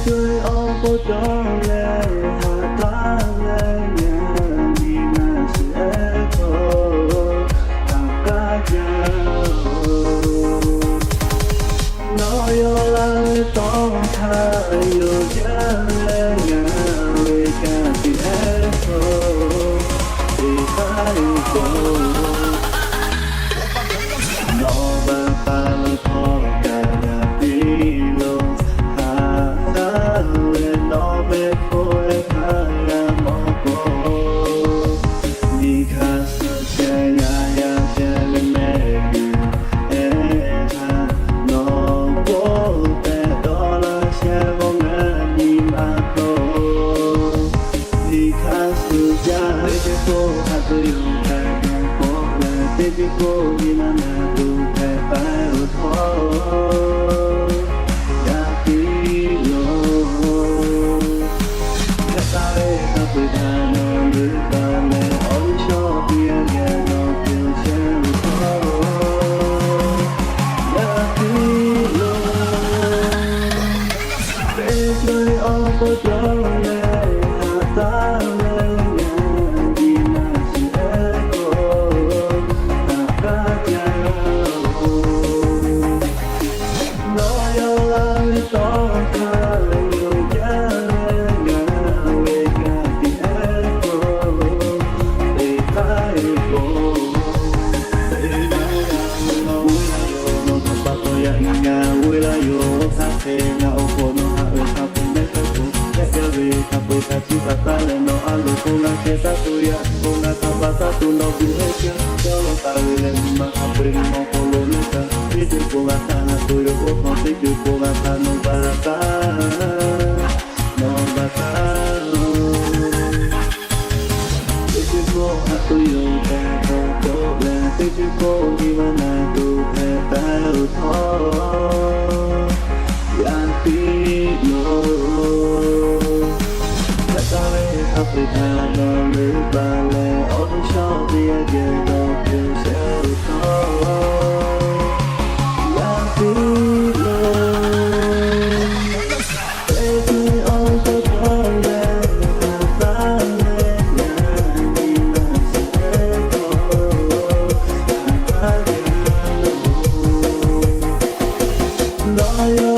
Tôi ôm cô đó lên hạ ta lên nhà đi mà sẽ có thằng cá nhau nói yêu là to tha yêu cha lên nhà về cả thì em có thì phải có nó ba ta khó cả nhà đi luôn Baby, go in and out of the fire. Ya filo, ya sabes apretando el vale. Hoy yo pienso no pienso ya filo. Estoy ocupado hasta tuya, una tapata tu no vileja, solo sabe más aprimo colonita, y tu cogatana tuyo ojo, y tu cogatana no bata, no bata. Y tu coja tuyo te toque, y tu coja na tu te taro, ya Africano live ballet, all the show the again of yourself. La vida, baby, all the problem, la